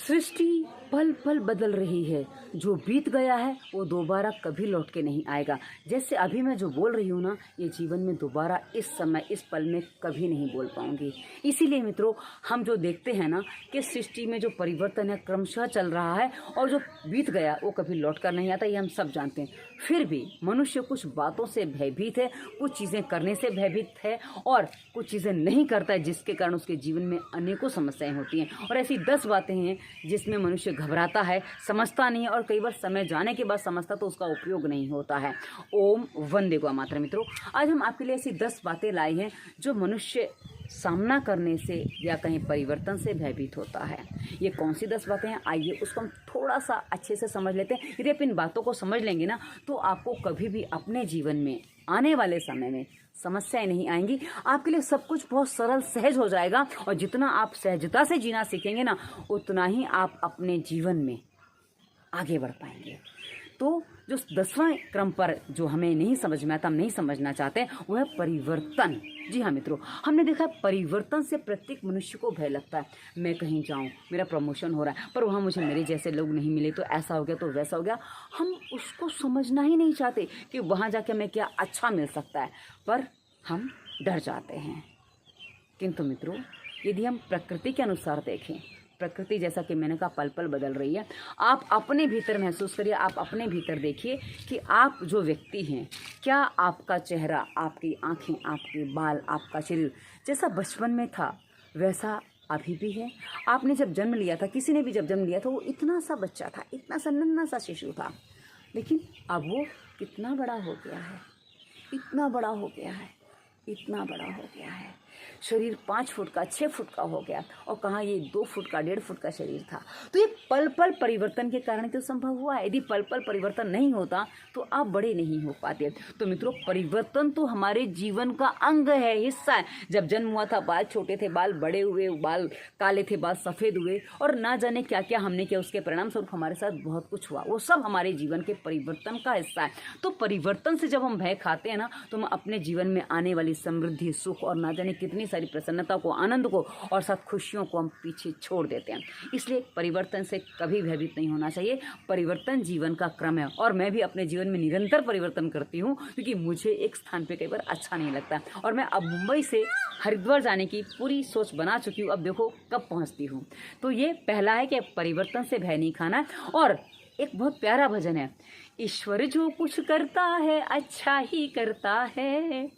सृष्टि पल पल बदल रही है। जो बीत गया है वो दोबारा कभी लौट के नहीं आएगा। जैसे अभी मैं जो बोल रही हूँ ना, ये जीवन में दोबारा इस समय इस पल में कभी नहीं बोल पाऊंगी। इसीलिए मित्रों, हम जो देखते हैं ना कि सृष्टि में जो परिवर्तन है क्रमशः चल रहा है, और जो बीत गया वो कभी लौट कर नहीं आता, ये हम सब जानते हैं। फिर भी मनुष्य कुछ बातों से भयभीत है, कुछ चीज़ें करने से भयभीत है, और कुछ चीज़ें नहीं करता है, जिसके कारण उसके जीवन में अनेकों समस्याएं होती हैं। और ऐसी 10 बातें हैं जिसमें मनुष्य घबराता है, समझता नहीं है, और कई बार समय जाने के बाद समझता तो उसका उपयोग नहीं होता है। ओम वंदे गो मातरम। मित्रों, आज हम आपके लिए ऐसी 10 बातें लाए हैं जो मनुष्य सामना करने से या कहीं परिवर्तन से भयभीत होता है। ये कौन सी 10 बातें हैं, आइए उसको हम थोड़ा सा अच्छे से समझ लेते हैं। यदि आप इन बातों को समझ लेंगे ना, तो आपको कभी भी अपने जीवन में आने वाले समय में समस्याएं नहीं आएंगी। आपके लिए सब कुछ बहुत सरल सहज हो जाएगा, और जितना आप सहजता से जीना सीखेंगे ना, उतना ही आप अपने जीवन में आगे बढ़ पाएंगे। तो जो 10वां क्रम पर जो हमें नहीं समझ में आता, हम नहीं समझना चाहते, वो है परिवर्तन। जी हाँ मित्रों, हमने देखा है परिवर्तन से प्रत्येक मनुष्य को भय लगता है। मैं कहीं जाऊँ, मेरा प्रमोशन हो रहा है, पर वहाँ मुझे मेरे जैसे लोग नहीं मिले, तो ऐसा हो गया तो वैसा हो गया। हम उसको समझना ही नहीं चाहते कि वहाँ जाके हमें क्या अच्छा मिल सकता है, पर हम डर जाते हैं। किंतु मित्रों, यदि हम प्रकृति के अनुसार देखें, प्रकृति जैसा कि मैंने कहा पल पल बदल रही है। आप अपने भीतर महसूस करिए, आप अपने भीतर देखिए कि आप जो व्यक्ति हैं, क्या आपका चेहरा, आपकी आंखें, आपके बाल, आपका शरीर जैसा बचपन में था वैसा अभी भी है? आपने जब जन्म लिया था, किसी ने भी जब जन्म लिया था, वो इतना सा बच्चा था, इतना सा नन्हा सा शिशु था, लेकिन अब वो कितना बड़ा हो गया है, इतना बड़ा हो गया है, इतना बड़ा हो गया है। शरीर 5 फुट का, 6 फुट का हो गया, और कहाँ ये 2 फुट का, 1.5 फुट का शरीर था। तो ये पल पल परिवर्तन के कारण तो संभव हुआ है। यदि पल पल परिवर्तन नहीं होता तो आप बड़े नहीं हो पाते। तो मित्रों, परिवर्तन तो हमारे जीवन का अंग है, हिस्सा है। जब जन्म हुआ था, बाल छोटे थे, बाल बड़े हुए, बाल काले थे, बाल सफ़ेद हुए, और ना जाने क्या क्या हमने किया, उसके परिणाम स्वरूप हमारे साथ बहुत कुछ हुआ। वो सब हमारे जीवन के परिवर्तन का हिस्सा है। तो परिवर्तन से जब हम भय खाते हैं ना, तो हम अपने जीवन में आने वाली समृद्धि, सुख और ना जाने कितनी सारी प्रसन्नता को, आनंद को और साथ खुशियों को हम पीछे छोड़ देते हैं। इसलिए परिवर्तन से कभी भयभीत नहीं होना चाहिए। परिवर्तन जीवन का क्रम है, और मैं भी अपने जीवन में निरंतर परिवर्तन करती हूँ, क्योंकि मुझे एक स्थान पे कई बार अच्छा नहीं लगता, और मैं अब मुंबई से हरिद्वार जाने की पूरी सोच बना चुकी हूँ। अब देखो कब पहुँचती हूँ। तो ये पहला है कि परिवर्तन से भय नहीं खाना है। और एक बहुत प्यारा भजन है, ईश्वर जो कुछ करता है अच्छा ही करता है,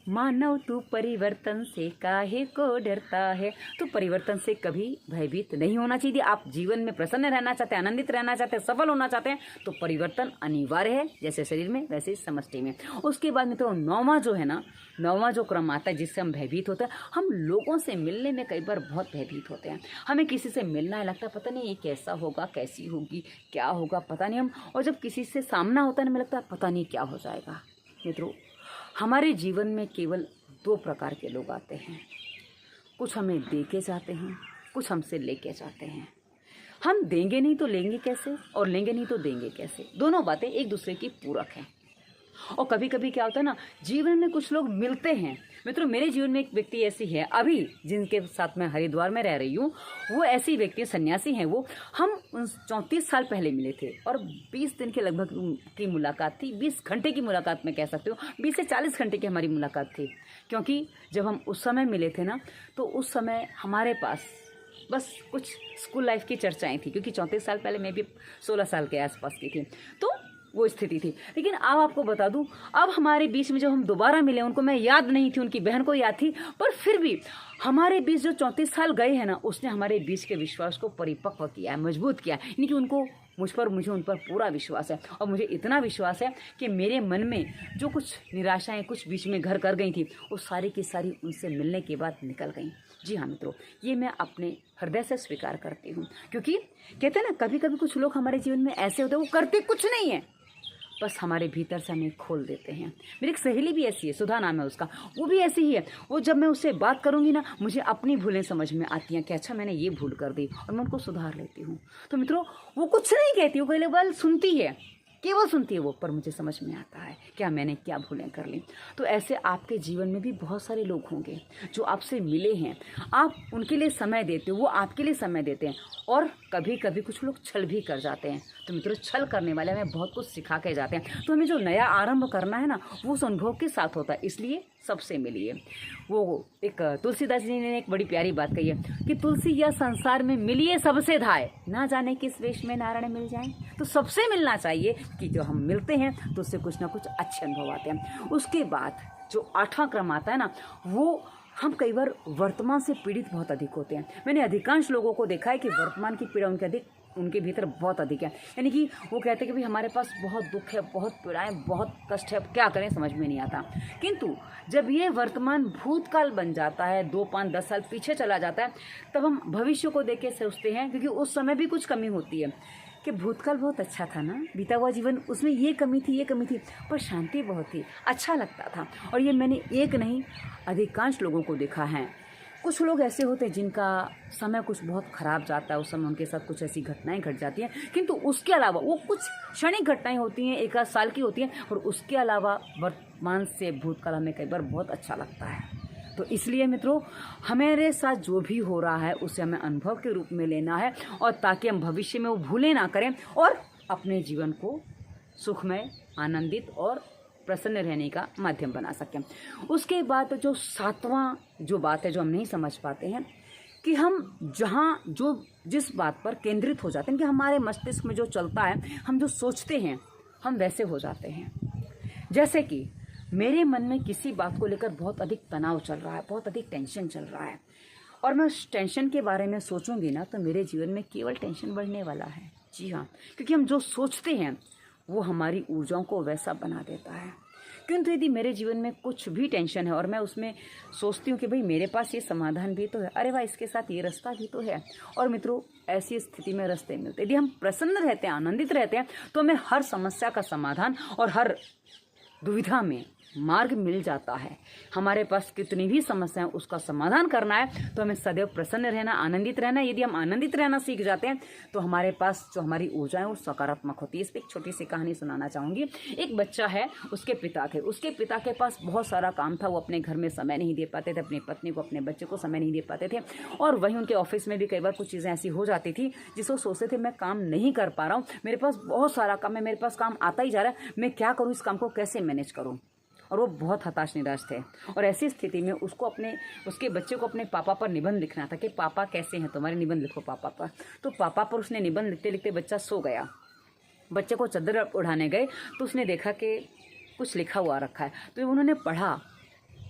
मानव तू परिवर्तन से काहे को डरता है। तो परिवर्तन से कभी भयभीत नहीं होना चाहिए। आप जीवन में प्रसन्न रहना चाहते हैं, आनंदित रहना चाहते हैं, सफल होना चाहते हैं, तो परिवर्तन अनिवार्य है, जैसे शरीर में वैसे समष्टि में। उसके बाद मित्रों, 9वां जो है ना, 9वां जो क्रम आता है जिससे हम भयभीत होते हैं, हम लोगों से मिलने में कई बार बहुत भयभीत होते हैं। हमें किसी से मिलना है, लगता है पता नहीं ये कैसा होगा, कैसी होगी, क्या होगा, पता नहीं हम। और जब किसी से सामना होता है, हमें लगता है पता नहीं क्या हो जाएगा। मित्रों, हमारे जीवन में केवल 2 प्रकार के लोग आते हैं। कुछ हमें दे के जाते हैं, कुछ हमसे लेके जाते हैं। हम देंगे नहीं तो लेंगे कैसे, और लेंगे नहीं तो देंगे कैसे? दोनों बातें एक दूसरे की पूरक हैं। और कभी कभी क्या होता है ना, जीवन में कुछ लोग मिलते हैं। मित्रों, मेरे जीवन में एक व्यक्ति ऐसी है, अभी जिनके साथ मैं हरिद्वार में रह रही हूँ, वो ऐसी व्यक्ति, सन्यासी हैं वो। हम 34 साल पहले मिले थे, और 20 दिन के लगभग की मुलाकात थी। 20 घंटे की मुलाकात मैं कह सकती हूँ, 20 से 40 घंटे की हमारी मुलाकात थी। क्योंकि जब हम उस समय मिले थे ना, तो उस समय हमारे पास बस कुछ स्कूल लाइफ की चर्चाएँ थी, क्योंकि 34 साल पहले मैं भी 16 साल के आसपास की थी, तो वो स्थिति थी। लेकिन अब आपको बता दूं, अब हमारे बीच में जब हम दोबारा मिले, उनको मैं याद नहीं थी, उनकी बहन को याद थी, पर फिर भी हमारे बीच जो 34 साल गए हैं ना, उसने हमारे बीच के विश्वास को परिपक्व किया है, मजबूत किया है। यानी कि उनको मुझे उन पर पूरा विश्वास है, और मुझे इतना विश्वास है कि मेरे मन में जो कुछ निराशाएं कुछ बीच में घर कर गई थी, वो सारी की सारी उनसे मिलने के बाद निकल गई। जी हाँ मित्रों, ये मैं अपने हृदय से स्वीकार करती हूँ। क्योंकि कहते हैं ना, कभी कभी कुछ लोग हमारे जीवन में ऐसे होते हैं, वो करते कुछ नहीं है, बस हमारे भीतर से हमें खोल देते हैं। मेरी एक सहेली भी ऐसी है, सुधा नाम है उसका, वो भी ऐसी ही है। वो जब मैं उससे बात करूंगी ना, मुझे अपनी भूलें समझ में आती हैं कि अच्छा मैंने ये भूल कर दी, और मैं उनको सुधार लेती हूँ। तो मित्रों, वो कुछ नहीं कहती, वो केवल सुनती है, केवल सुनती है वो, पर मुझे समझ में आता है क्या मैंने क्या भूलें कर ली। तो ऐसे आपके जीवन में भी बहुत सारे लोग होंगे जो आपसे मिले हैं, आप उनके लिए समय देते हो, वो आपके लिए समय देते हैं, और कभी कभी कुछ लोग छल भी कर जाते हैं। तो मित्रों, छल करने वाले हमें बहुत कुछ सिखा के जाते हैं। तो हमें जो नया आरंभ करना है ना, वो उस अनुभव के साथ होता है, इसलिए सबसे मिलिए। वो एक तुलसीदास जी ने एक बड़ी प्यारी बात कही है कि तुलसी या संसार में मिलिए सबसे धाय, ना जाने किस वेश में नारायण मिल जाए। तो सबसे मिलना चाहिए कि जो हम मिलते हैं तो उससे कुछ ना कुछ अच्छे अनुभव आते हैं। उसके बाद जो 8वां क्रम आता है ना, वो हम कई बार वर्तमान से पीड़ित बहुत अधिक होते हैं। मैंने अधिकांश लोगों को देखा है कि वर्तमान की पीड़ा उनके भीतर बहुत अधिक है। यानी कि वो कहते हैं कि भाई हमारे पास बहुत दुख है, बहुत पीड़ाएं, बहुत कष्ट है, अब क्या करें समझ में नहीं आता। किंतु जब ये वर्तमान भूतकाल बन जाता है, 2, 5, 10 साल पीछे चला जाता है, तब हम भविष्य को देख के सोचते हैं, क्योंकि उस समय भी कुछ कमी होती है कि भूतकाल बहुत अच्छा था ना, बीता हुआ जीवन, उसमें ये कमी थी, ये कमी थी, पर शांति बहुत थी, अच्छा लगता था। और ये मैंने एक नहीं अधिकांश लोगों को देखा है। कुछ लोग ऐसे होते हैं जिनका समय कुछ बहुत ख़राब जाता है, उस समय उनके साथ कुछ ऐसी घटनाएं घट जाती हैं, किंतु उसके अलावा वो कुछ क्षणिक घटनाएं होती हैं, 1 आध साल की होती हैं, और उसके अलावा वर्तमान से भूतकाल हमें कई बार बहुत अच्छा लगता है। तो इसलिए मित्रों, हमारे साथ जो भी हो रहा है उसे हमें अनुभव के रूप में लेना है, और ताकि हम भविष्य में वो भूले ना करें और अपने जीवन को सुखमय, आनंदित और प्रसन्न रहने का माध्यम बना सकें। उसके बाद जो 7वां जो बात है जो हम नहीं समझ पाते हैं कि हम जिस बात पर केंद्रित हो जाते हैं, कि हमारे मस्तिष्क में जो चलता है, हम जो सोचते हैं हम वैसे हो जाते हैं। जैसे कि मेरे मन में किसी बात को लेकर बहुत अधिक तनाव चल रहा है, बहुत अधिक टेंशन चल रहा है, और मैं उस टेंशन के बारे में सोचूंगी ना, तो मेरे जीवन में केवल टेंशन बढ़ने वाला है। जी हाँ, क्योंकि हम जो सोचते हैं वो हमारी ऊर्जाओं को वैसा बना देता है। किंतु यदि मेरे जीवन में कुछ भी टेंशन है और मैं उसमें सोचती हूँ कि भाई मेरे पास ये समाधान भी तो है, अरे वाह इसके साथ ये रास्ता भी तो है, और मित्रों ऐसी स्थिति में रास्ते मिलते, यदि हम प्रसन्न रहते हैं, आनंदित रहते हैं, तो हमें हर समस्या का समाधान और हर दुविधा में मार्ग मिल जाता है। हमारे पास कितनी भी समस्याएं, उसका समाधान करना है तो हमें सदैव प्रसन्न रहना, आनंदित रहना। यदि हम आनंदित रहना सीख जाते हैं तो हमारे पास जो हमारी ऊर्जा है वो सकारात्मक होती है। इस पर एक छोटी सी कहानी सुनाना चाहूँगी। एक बच्चा है, उसके पिता थे, उसके पिता के पास बहुत सारा काम था, वो अपने घर में समय नहीं दे पाते थे, अपनी पत्नी को, अपने बच्चे को समय नहीं दे पाते थे, और वहीं उनके ऑफिस में भी कई बार कुछ चीज़ें ऐसी हो जाती थी जिसको सोचते थे मैं काम नहीं कर पा रहा हूँ, मेरे पास बहुत सारा काम है, मेरे पास काम आता ही जा रहा है, मैं क्या करूँ, इस काम को कैसे मैनेज करूँ। और वो बहुत हताश निराश थे, और ऐसी स्थिति में उसके बच्चे को अपने पापा पर निबंध लिखना था कि पापा कैसे हैं तुम्हारे, निबंध लिखो पापा पर। तो पापा पर उसने निबंध लिखते लिखते बच्चा सो गया। बच्चे को चादर उड़ाने गए तो उसने देखा कि कुछ लिखा हुआ रखा है, तो उन्होंने पढ़ा,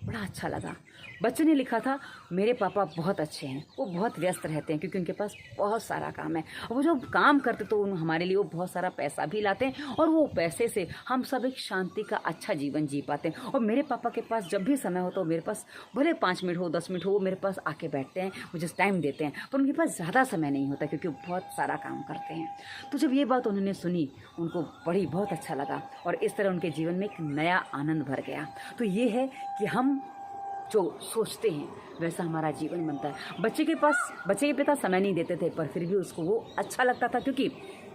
बड़ा अच्छा लगा। बच्चे ने लिखा था मेरे पापा बहुत अच्छे हैं, वो बहुत व्यस्त रहते हैं क्योंकि उनके पास बहुत सारा काम है, वो जो काम करते तो हमारे लिए वो बहुत सारा पैसा भी लाते हैं, और वो पैसे से हम सब एक शांति का अच्छा जीवन जी पाते हैं। और मेरे पापा के पास जब भी समय हो तो मेरे पास भले 5 मिनट हो, 10 मिनट हो, वो मेरे पास आके बैठते हैं, मुझे टाइम देते हैं, पर उनके पास ज़्यादा समय नहीं होता क्योंकि वो बहुत सारा काम करते हैं। तो जब ये बात उन्होंने सुनी उनको बहुत अच्छा लगा, और इस तरह उनके जीवन में एक नया आनंद भर गया। तो ये है कि हम जो सोचते हैं वैसा हमारा जीवन बनता है। बच्चे के पिता समय नहीं देते थे, पर फिर भी उसको वो अच्छा लगता था, क्योंकि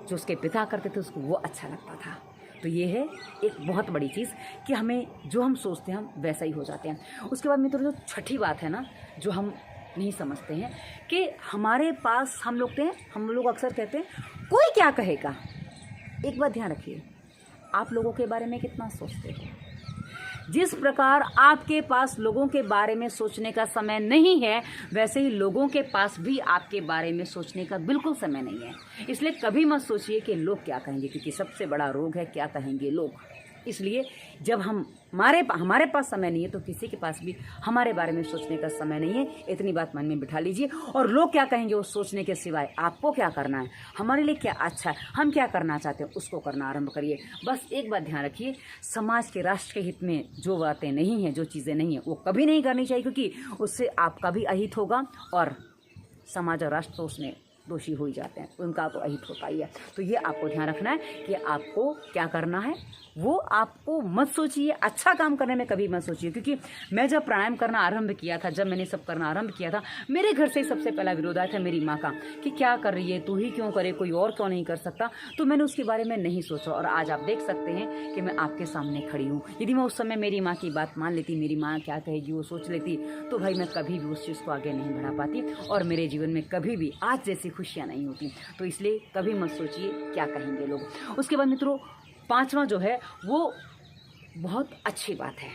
जो उसके पिता करते थे उसको वो अच्छा लगता था। तो ये है एक बहुत बड़ी चीज़ कि हमें जो हम सोचते हैं हम वैसा ही हो जाते हैं। उसके बाद मित्रों जो छठी बात है ना, जो हम नहीं समझते हैं कि हमारे पास हम लोग अक्सर कहते हैं कोई क्या कहेगा। एक बात ध्यान रखिए, आप लोगों के बारे में कितना सोचते हो। जिस प्रकार आपके पास लोगों के बारे में सोचने का समय नहीं है, वैसे ही लोगों के पास भी आपके बारे में सोचने का बिल्कुल समय नहीं है। इसलिए कभी मत सोचिए कि लोग क्या कहेंगे, क्योंकि सबसे बड़ा रोग है क्या कहेंगे लोग। इसलिए जब हमारे पास समय नहीं है तो किसी के पास भी हमारे बारे में सोचने का समय नहीं है। इतनी बात मन में बिठा लीजिए। और लोग क्या कहेंगे वो सोचने के सिवाय आपको क्या करना है, हमारे लिए क्या अच्छा है, हम क्या करना चाहते हैं, उसको करना आरंभ करिए। बस एक बात ध्यान रखिए, समाज के, राष्ट्र के हित में जो बातें नहीं हैं, जो चीज़ें नहीं हैं, वो कभी नहीं करनी चाहिए, क्योंकि उससे आपका भी अहित होगा और समाज और राष्ट्र तो उसमें दोषी हो ही जाते हैं, उनका तो अहित होता ही है। तो ये आपको ध्यान रखना है कि आपको क्या करना है, वो आपको मत सोचिए, अच्छा काम करने में कभी मत सोचिए। क्योंकि मैं जब प्राणायाम करना आरंभ किया था, जब मैंने सब करना आरंभ किया था, मेरे घर से ही सबसे पहला विरोध आया था मेरी माँ का कि क्या कर रही है तू, ही क्यों करे, कोई और क्यों नहीं कर सकता। तो मैंने उसके बारे में नहीं सोचा और आज आप देख सकते हैं कि मैं आपके सामने खड़ी हूँ। यदि मैं उस समय मेरी माँ की बात मान लेती, मेरी माँ क्या कहेगी वो सोच लेती, तो भाई मैं कभी भी उस चीज़ को आगे नहीं बढ़ा पाती और मेरे जीवन में कभी भी आज जैसी खुशियाँ नहीं होती। तो इसलिए कभी मत सोचिए क्या कहेंगे लोग। उसके बाद मित्रों, पांचवा जो है वो बहुत अच्छी बात है।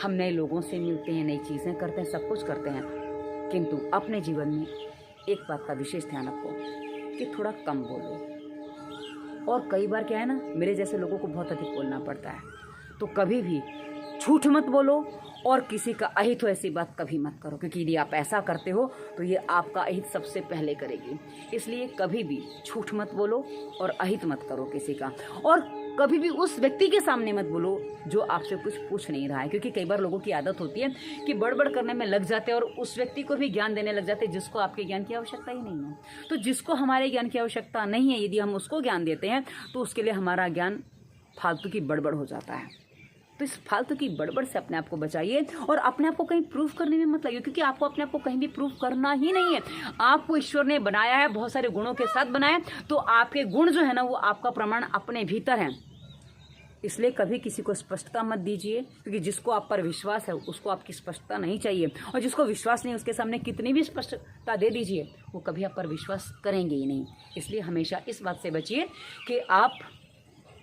हम नए लोगों से मिलते हैं, नई चीज़ें करते हैं, सब कुछ करते हैं, किंतु अपने जीवन में एक बात का विशेष ध्यान रखो कि थोड़ा कम बोलो। और कई बार क्या है ना, मेरे जैसे लोगों को बहुत अधिक बोलना पड़ता है। तो कभी भी झूठ मत बोलो और किसी का अहित हो ऐसी बात कभी मत करो, क्योंकि यदि आप ऐसा करते हो तो ये आपका अहित सबसे पहले करेगी। इसलिए कभी भी झूठ मत बोलो और अहित मत करो किसी का। और कभी भी उस व्यक्ति के सामने मत बोलो जो आपसे कुछ पूछ नहीं रहा है, क्योंकि कई बार लोगों की आदत होती है कि बड़बड़ करने में लग जाते हैं और उस व्यक्ति को भी ज्ञान देने लग जाते हैं जिसको आपके ज्ञान की आवश्यकता ही नहीं है। तो जिसको हमारे ज्ञान की आवश्यकता नहीं है, यदि हम उसको ज्ञान देते हैं तो उसके लिए हमारा ज्ञान फालतू की बड़बड़ हो जाता है। तो इस फालतू की बड़बड़ से अपने आप को बचाइए और अपने आप को कहीं प्रूव करने में मत लाइए, क्योंकि आपको अपने आप को कहीं भी प्रूव करना ही नहीं है। आपको ईश्वर ने बनाया है, बहुत सारे गुणों के साथ बनाया, तो आपके गुण जो है ना वो आपका प्रमाण अपने भीतर है। इसलिए कभी किसी को स्पष्टता मत दीजिए, क्योंकि जिसको आप पर विश्वास है उसको आपकी स्पष्टता नहीं चाहिए, और जिसको विश्वास नहीं उसके सामने कितनी भी स्पष्टता दे दीजिए वो कभी आप पर विश्वास करेंगे ही नहीं। इसलिए हमेशा इस बात से बचिए कि आप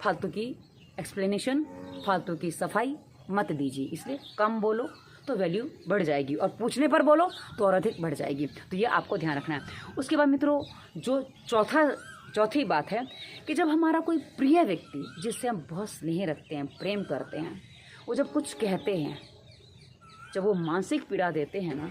फालतू की एक्सप्लेनेशन, फालतू की सफाई मत दीजिए। इसलिए कम बोलो तो वैल्यू बढ़ जाएगी और पूछने पर बोलो तो और अधिक बढ़ जाएगी। तो ये आपको ध्यान रखना है। उसके बाद मित्रों, जो चौथी बात है कि जब हमारा कोई प्रिय व्यक्ति जिससे हम बहुत स्नेह रखते हैं, प्रेम करते हैं, वो जब कुछ कहते हैं, जब वो मानसिक पीड़ा देते हैं ना,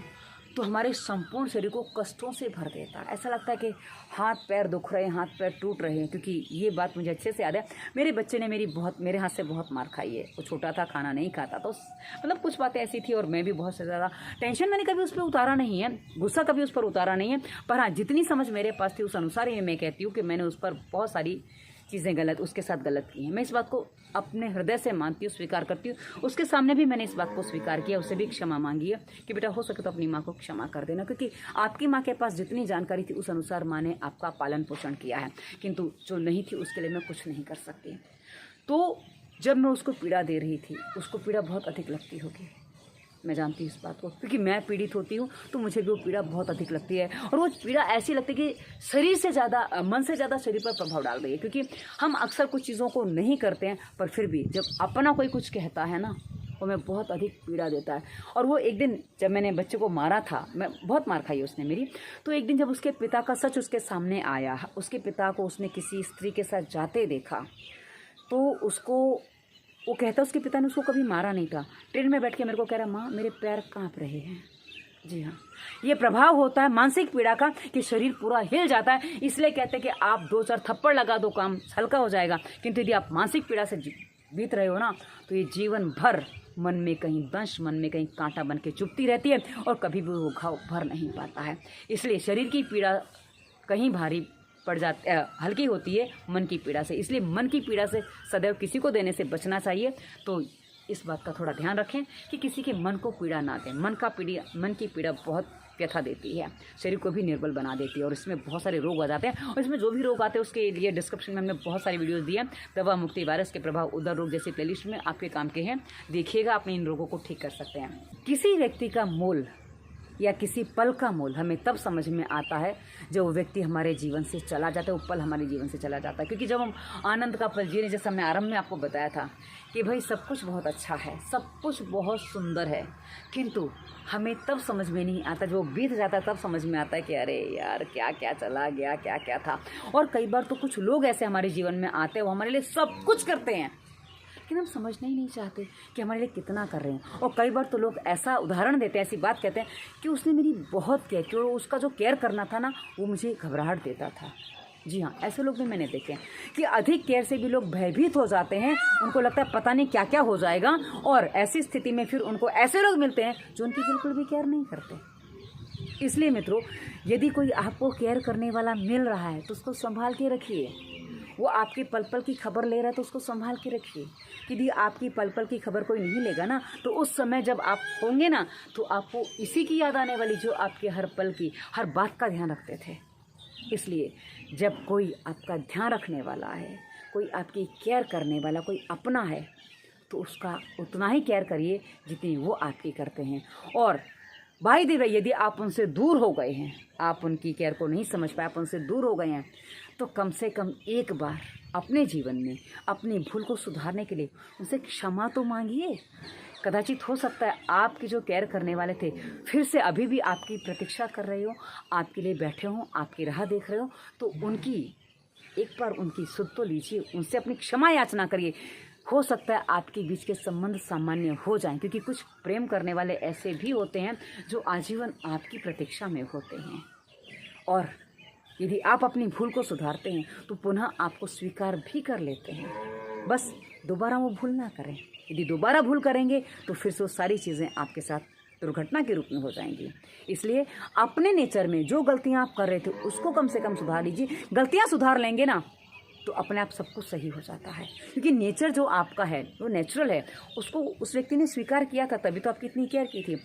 तो हमारे संपूर्ण शरीर को कष्टों से भर देता है। ऐसा लगता है कि हाथ पैर दुख रहे हैं, हाथ पैर टूट रहे हैं। क्योंकि ये बात मुझे अच्छे से याद है, मेरे बच्चे ने मेरे हाथ से बहुत मार खाई है। वो छोटा था, खाना नहीं खाता, तो मतलब कुछ बातें ऐसी थी और मैं भी बहुत से ज़्यादा टेंशन मैंने कभी उस पर उतारा नहीं है, गुस्सा कभी उस पर उतारा नहीं है। पर हाँ, जितनी समझ मेरे पास थी उस अनुसार ही मैं कहती हूँ कि मैंने उस पर बहुत सारी चीज़ें उसके साथ गलत की हैं। मैं इस बात को अपने हृदय से मानती हूँ, स्वीकार करती हूँ। उसके सामने भी मैंने इस बात को स्वीकार किया, उससे भी क्षमा मांगी है कि बेटा हो सके तो अपनी माँ को क्षमा कर देना, क्योंकि आपकी माँ के पास जितनी जानकारी थी उस अनुसार माँ ने आपका पालन पोषण किया है, किंतु जो नहीं थी उसके लिए मैं कुछ नहीं कर सकती। तो जब मैं उसको पीड़ा दे रही थी, उसको पीड़ा बहुत अधिक लगती होगी, मैं जानती हूँ इस बात को, क्योंकि मैं पीड़ित होती हूँ तो मुझे भी वो पीड़ा बहुत अधिक लगती है। और वो पीड़ा ऐसी लगती है कि शरीर से ज़्यादा, मन से ज़्यादा शरीर पर प्रभाव डाल रही है। क्योंकि हम अक्सर कुछ चीज़ों को नहीं करते हैं, पर फिर भी जब अपना कोई कुछ कहता है ना, वो हमें बहुत अधिक पीड़ा देता है। और वो एक दिन जब मैंने बच्चे को मारा था, मैं बहुत मार खाई उसने मेरी, तो एक दिन जब उसके पिता का सच उसके सामने आया, उसके पिता को उसने किसी स्त्री के साथ जाते देखा, तो वो कहता उसके पिता ने उसको कभी मारा नहीं था। ट्रेन में बैठ के मेरे को कह रहा, माँ मेरे पैर कांप रहे हैं। जी हाँ, ये प्रभाव होता है मानसिक पीड़ा का कि शरीर पूरा हिल जाता है। इसलिए कहते हैं कि आप 2-4 थप्पड़ लगा दो, काम हल्का हो जाएगा। किंतु यदि आप मानसिक पीड़ा से बीत रहे हो ना, तो ये जीवन भर मन में कहीं दंश, मन में कहीं कांटा बन के चुभती रहती है और कभी भी वो घाव भर नहीं पाता है। इसलिए शरीर की पीड़ा कहीं भारी पड़ जाती, हल्की होती है मन की पीड़ा से। इसलिए मन की पीड़ा से सदैव किसी को देने से बचना चाहिए। तो इस बात का थोड़ा ध्यान रखें कि किसी के मन को पीड़ा ना दें। मन की पीड़ा बहुत व्यथा देती है, शरीर को भी निर्बल बना देती है और इसमें बहुत सारे रोग आ जाते हैं। और इसमें जो भी रोग आते हैं उसके लिए डिस्क्रिप्शन में हमने बहुत सारी वीडियोस दी हैं। दवा मुक्ति, वायरस के प्रभाव, उदर रोग जैसी प्लेलिस्ट में आपके काम के हैं, देखिएगा, अपने इन रोगों को ठीक कर सकते हैं। किसी व्यक्ति का मोल या किसी पल का मोल हमें तब समझ में आता है जब वो व्यक्ति हमारे जीवन से चला जाता है, वो पल हमारे जीवन से चला जाता है। क्योंकि जब हम आनंद का पल जी रहे, जैसे हमने आरंभ में आपको बताया था कि भाई सब कुछ बहुत अच्छा है, सब कुछ बहुत सुंदर है, किंतु हमें तब समझ में नहीं आता, जब वो बीत जाता है तब समझ में आता है कि अरे यार क्या क्या चला गया, क्या क्या था। और कई बार तो कुछ लोग ऐसे हमारे जीवन में आते हैं, वो हमारे लिए सब कुछ करते हैं, लेकिन हम समझना ही नहीं चाहते कि हमारे लिए कितना कर रहे हैं। और कई बार तो लोग ऐसा उदाहरण देते हैं, ऐसी बात कहते हैं कि उसने मेरी बहुत केयर की और उसका जो केयर करना था ना, वो मुझे घबराहट देता था। जी हाँ, ऐसे लोग भी मैंने देखे हैं कि अधिक केयर से भी लोग भयभीत हो जाते हैं, उनको लगता है पता नहीं क्या क्या हो जाएगा। और ऐसी स्थिति में फिर उनको ऐसे लोग मिलते हैं जो उनकी बिल्कुल भी केयर नहीं करते। इसलिए मित्रों, यदि कोई आपको केयर करने वाला मिल रहा है तो उसको संभाल के रखिए। वो आपकी पल पल की खबर ले रहा है तो उसको संभाल के रखिए। यदि आपकी पल पल की खबर कोई नहीं लेगा ना, तो उस समय जब आप होंगे ना, तो आपको इसी की याद आने वाली जो आपके हर पल की हर बात का ध्यान रखते थे। इसलिए जब कोई आपका ध्यान रखने वाला है, कोई आपकी केयर करने वाला, कोई अपना है, तो उसका उतना ही केयर करिए जितनी वो आपकी करते हैं। और भाई दी भाई, यदि आप उनसे दूर हो गए हैं, आप उनकी केयर को नहीं समझ पाए, आप उनसे दूर हो गए हैं, तो कम से कम एक बार अपने जीवन में अपनी भूल को सुधारने के लिए उनसे क्षमा तो मांगिए। कदाचित हो सकता है आपके जो केयर करने वाले थे फिर से अभी भी आपकी प्रतीक्षा कर रहे हो, आपके लिए बैठे हों, आपकी राह देख रहे हो, तो उनकी एक बार उनकी सुध तो लीजिए, उनसे अपनी क्षमा याचना करिए। हो सकता है आपके बीच के संबंध सामान्य हो जाएं, क्योंकि कुछ प्रेम करने वाले ऐसे भी होते हैं जो आजीवन आपकी प्रतीक्षा में होते हैं। और यदि आप अपनी भूल को सुधारते हैं तो पुनः आपको स्वीकार भी कर लेते हैं। बस दोबारा वो भूल ना करें। यदि दोबारा भूल करेंगे तो फिर से वो सारी चीज़ें आपके साथ दुर्घटना के रूप में हो जाएंगी। इसलिए अपने नेचर में जो गलतियां आप कर रहे थे उसको कम से कम सुधार लीजिए। गलतियां सुधार लेंगे ना तो अपने आप सब कुछ सही हो जाता है, क्योंकि नेचर जो आपका है वो नेचुरल है। उसको उस व्यक्ति ने स्वीकार किया था, तभी तो आपकी इतनी केयर की थी।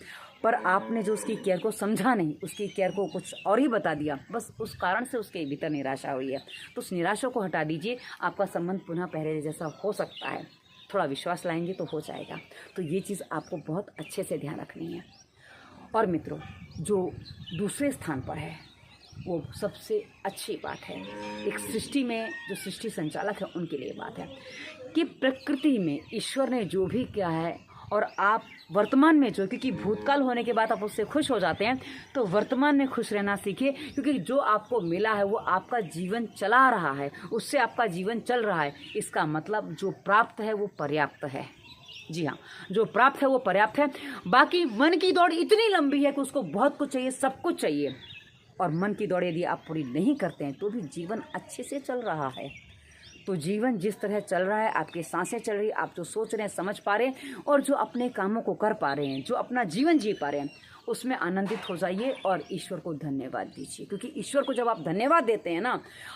पर आपने जो उसकी केयर को समझा नहीं, उसकी केयर को कुछ और ही बता दिया, बस उस कारण से उसके भीतर निराशा हुई है। तो उस निराशा को हटा दीजिए, आपका संबंध पुनः पहले जैसा हो सकता है। थोड़ा विश्वास लाएंगे तो हो जाएगा। तो ये चीज़ आपको बहुत अच्छे से ध्यान रखनी है। और मित्रों, जो दूसरे स्थान पर है वो सबसे अच्छी बात है। एक सृष्टि में जो सृष्टि संचालक है उनके लिए बात है कि प्रकृति में ईश्वर ने जो भी किया है, और आप वर्तमान में जो, क्योंकि भूतकाल होने के बाद आप उससे खुश हो जाते हैं, तो वर्तमान में खुश रहना सीखिए। क्योंकि जो आपको मिला है वो आपका जीवन चला रहा है, उससे आपका जीवन चल रहा है। इसका मतलब जो प्राप्त है वो पर्याप्त है। जी हाँ, जो प्राप्त है वो पर्याप्त है। बाकी मन की दौड़ इतनी लंबी है कि उसको बहुत कुछ चाहिए, सब कुछ चाहिए। और मन की दौड़ यदि आप पूरी नहीं करते हैं तो भी जीवन अच्छे से चल रहा है। तो जीवन जिस तरह चल रहा है, आपकी सांसें चल रही, आप जो सोच रहे हैं, समझ पा रहे हैं, और जो अपने कामों को कर पा रहे हैं, जो अपना जीवन जी पा रहे हैं, उसमें आनंदित हो जाइए और ईश्वर को धन्यवाद दीजिए। क्योंकि ईश्वर को जब आप धन्यवाद देते हैं ना,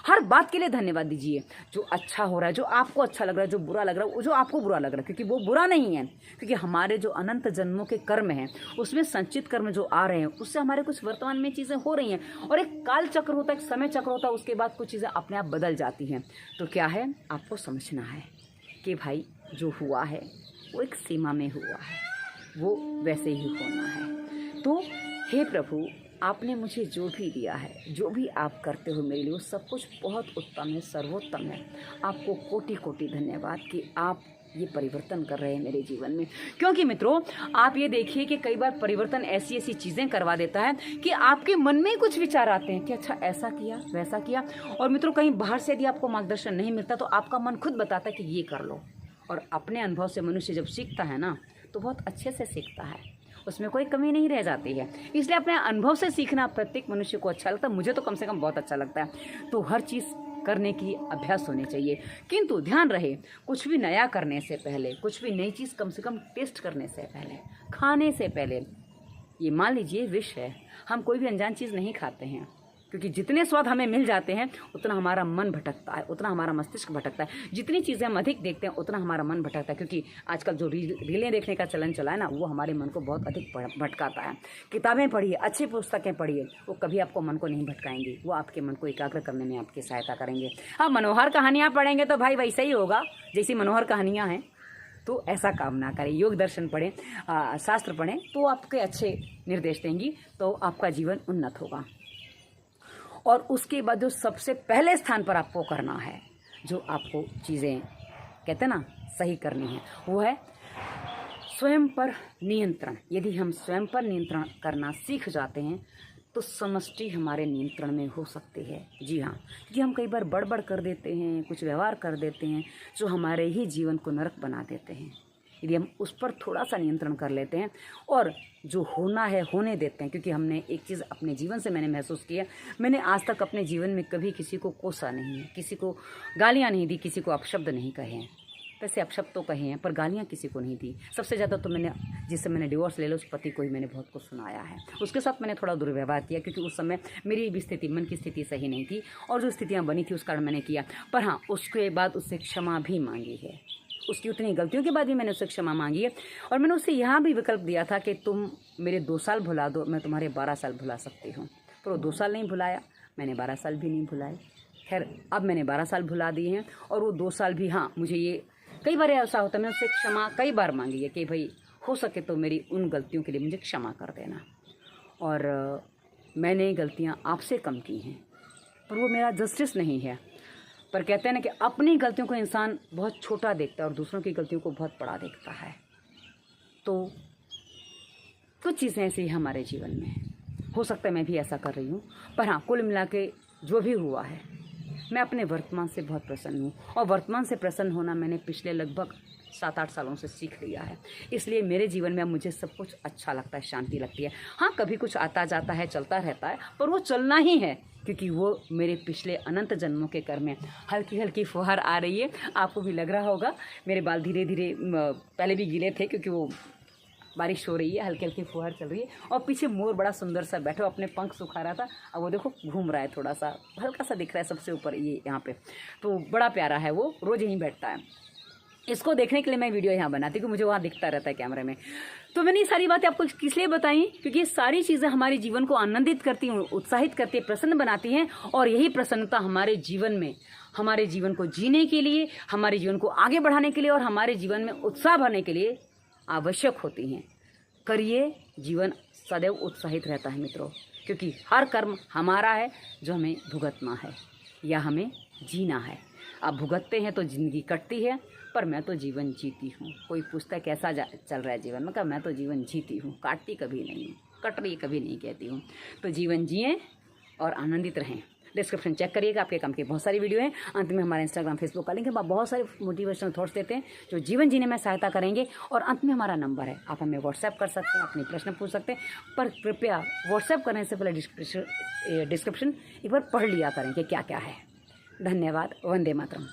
हर बात के लिए धन्यवाद दीजिए। जो अच्छा हो रहा है, जो आपको अच्छा लग रहा है, जो बुरा लग रहा है, वो जो आपको बुरा लग रहा है, क्योंकि वो बुरा नहीं है। क्योंकि हमारे जो अनंत जन्मों के कर्म हैं, उसमें संचित कर्म जो आ रहे हैं, उससे हमारे कुछ वर्तमान में चीज़ें हो रही हैं। और एक काल चक्र होता है, एक समय चक्र होता है, उसके बाद कुछ चीज़ें अपने आप बदल जाती हैं। तो क्या है, आपको समझना है कि भाई जो हुआ है वो एक सीमा में हुआ है, वो वैसे ही होना है। तो हे प्रभु, आपने मुझे जो भी दिया है, जो भी आप करते हो मेरे लिए, वो सब कुछ बहुत उत्तम है, सर्वोत्तम है। आपको कोटि कोटि धन्यवाद कि आप ये परिवर्तन कर रहे हैं मेरे जीवन में। क्योंकि मित्रों, आप ये देखिए कि कई बार परिवर्तन ऐसी ऐसी चीज़ें करवा देता है कि आपके मन में ही कुछ विचार आते हैं कि अच्छा ऐसा किया, वैसा किया। और मित्रों, कहीं बाहर से यदि आपको मार्गदर्शन नहीं मिलता तो आपका मन खुद बताता है कि ये कर लो। और अपने अनुभव से मनुष्य जब सीखता है ना, तो बहुत अच्छे से सीखता है, उसमें कोई कमी नहीं रह जाती है। इसलिए अपने अनुभव से सीखना प्रत्येक मनुष्य को अच्छा लगता है। मुझे तो कम से कम बहुत अच्छा लगता है। तो हर चीज़ करने की अभ्यास होनी चाहिए। किंतु ध्यान रहे, कुछ भी नया करने से पहले, कुछ भी नई चीज़ कम से कम टेस्ट करने से पहले, खाने से पहले, ये मान लीजिए विष है, हम कोई भी अनजान चीज़ नहीं खाते हैं, क्योंकि जितने स्वाद हमें मिल जाते हैं उतना हमारा मन भटकता है, उतना हमारा मस्तिष्क भटकता है। जितनी चीज़ें हम अधिक देखते हैं उतना हमारा मन भटकता है, क्योंकि आजकल जो रीलें देखने का चलन चला है ना, वो हमारे मन को बहुत अधिक भटकाता है। किताबें पढ़िए, अच्छी पुस्तकें पढ़िए, वो कभी आपको मन को नहीं भटकाएंगी, वो आपके मन को एकाग्र करने में आपकी सहायता करेंगे। हाँ, मनोहर कहानियाँ पढ़ेंगे तो भाई वैसा ही होगा जैसी मनोहर कहानियाँ हैं। तो ऐसा काम ना करें। योग दर्शन पढ़ें, शास्त्र पढ़ें, तो आपके अच्छे निर्देश देंगी, तो आपका जीवन उन्नत होगा। और उसके बाद जो सबसे पहले स्थान पर आपको करना है, जो आपको चीज़ें कहते हैं ना सही करनी है, वो है स्वयं पर नियंत्रण। यदि हम स्वयं पर नियंत्रण करना सीख जाते हैं तो समष्टि हमारे नियंत्रण में हो सकती है। जी हाँ, क्योंकि हम कई बार बड़बड़ कर देते हैं, कुछ व्यवहार कर देते हैं जो हमारे ही जीवन को नरक बना देते हैं। यदि हम उस पर थोड़ा सा नियंत्रण कर लेते हैं और जो होना है होने देते हैं, क्योंकि हमने एक चीज़ अपने जीवन से मैंने महसूस किया, मैंने आज तक अपने जीवन में कभी किसी को कोसा नहीं है, किसी को गालियाँ नहीं दी, किसी को अपशब्द नहीं कहे हैं। वैसे अपशब्द तो कहे हैं पर गालियाँ किसी को नहीं दी। सबसे ज़्यादा तो मैंने जिससे मैंने डिवोर्स ले लो उस पति को ही मैंने बहुत कुछ सुनाया है। उसके साथ मैंने थोड़ा दुर्व्यवहार किया क्योंकि उस समय मेरी भी स्थिति, मन की स्थिति सही नहीं थी और जो स्थितियाँ बनी थी उस कारण मैंने किया। पर हाँ, उसके बाद उससे क्षमा भी मांगी है। उसकी उतनी गलतियों के बाद भी मैंने उससे क्षमा मांगी है और मैंने उससे यहाँ भी विकल्प दिया था कि तुम मेरे 2 साल भुला दो, मैं तुम्हारे 12 साल भुला सकती हूँ। पर वो 2 साल नहीं भुलाया, मैंने 12 साल भी नहीं भुलाए। खैर, अब मैंने 12 साल भुला दिए हैं और वो 2 साल भी, हाँ, मुझे ये कई बार ऐसा होता है, मैंने उससे क्षमा कई बार मांगी है कि भाई हो सके तो मेरी उन गलतियों के लिए मुझे क्षमा कर देना। और मैंने गलतियाँ आपसे कम की हैं पर वो मेरा जस्टिस नहीं है। पर कहते हैं ना कि अपनी गलतियों को इंसान बहुत छोटा देखता है और दूसरों की गलतियों को बहुत बड़ा देखता है। तो कुछ चीज़ें ऐसी हमारे जीवन में हो सकता है मैं भी ऐसा कर रही हूँ। पर हाँ, कुल मिला के जो भी हुआ है मैं अपने वर्तमान से बहुत प्रसन्न हूँ और वर्तमान से प्रसन्न होना मैंने पिछले लगभग 7-8 सालों से सीख लिया है। इसलिए मेरे जीवन में अब मुझे सब कुछ अच्छा लगता है, शांति लगती है। हाँ, कभी कुछ आता जाता है, चलता रहता है, पर वो चलना ही है क्योंकि वो मेरे पिछले अनंत जन्मों के कर्म है। हल्की हल्की फुहार आ रही है, आपको भी लग रहा होगा। मेरे बाल धीरे धीरे पहले भी गीले थे क्योंकि वो बारिश हो रही है, हल्की हल्की फुहार चल रही है और पीछे मोर बड़ा सुंदर सा बैठा अपने पंख सुखा रहा था। अब वो देखो घूम रहा है, थोड़ा सा हल्का सा दिख रहा है सबसे ऊपर ये यहाँ पे, तो बड़ा प्यारा है। वो रोज़ यहीं बैठता है। इसको देखने के लिए मैं वीडियो यहाँ बनाती हूँ क्योंकि मुझे वहाँ दिखता रहता है कैमरे में। तो मैंने ये सारी बातें आपको किस लिए बताई क्योंकि ये सारी चीज़ें हमारे जीवन को आनंदित करती हैं, उत्साहित करती है, प्रसन्न बनाती हैं और यही प्रसन्नता हमारे जीवन में, हमारे जीवन को जीने के लिए, हमारे जीवन को आगे बढ़ाने के लिए और हमारे जीवन में उत्साह भरने के लिए आवश्यक होती हैं। करिए, जीवन सदैव उत्साहित रहता है मित्रों, क्योंकि हर कर्म हमारा है जो हमें भुगतना है या हमें जीना है। आप भुगतते हैं तो ज़िंदगी कटती है, पर मैं तो जीवन जीती हूँ। कोई पूछता है कैसा चल रहा है जीवन में, कहा मैं तो जीवन जीती हूँ, काटती कभी नहीं हूँ, कट रही कभी नहीं कहती हूँ। तो जीवन जिएं और आनंदित रहें। डिस्क्रिप्शन चेक करिएगा, आपके काम की बहुत सारी वीडियो हैं। अंत में हमारा इंस्टाग्राम, फेसबुक का लिंक है, बहुत सारे मोटिवेशनल थॉट्स देते हैं जो जीवन जीने में सहायता करेंगे। और अंत में हमारा नंबर है, आप हमें व्हाट्सएप कर सकते हैं, अपने प्रश्न पूछ सकते हैं। पर कृपया व्हाट्सएप करने से पहले डिस्क्रिप्शन एक बार पढ़ लिया करें कि क्या क्या है। धन्यवाद। वंदे मातरम।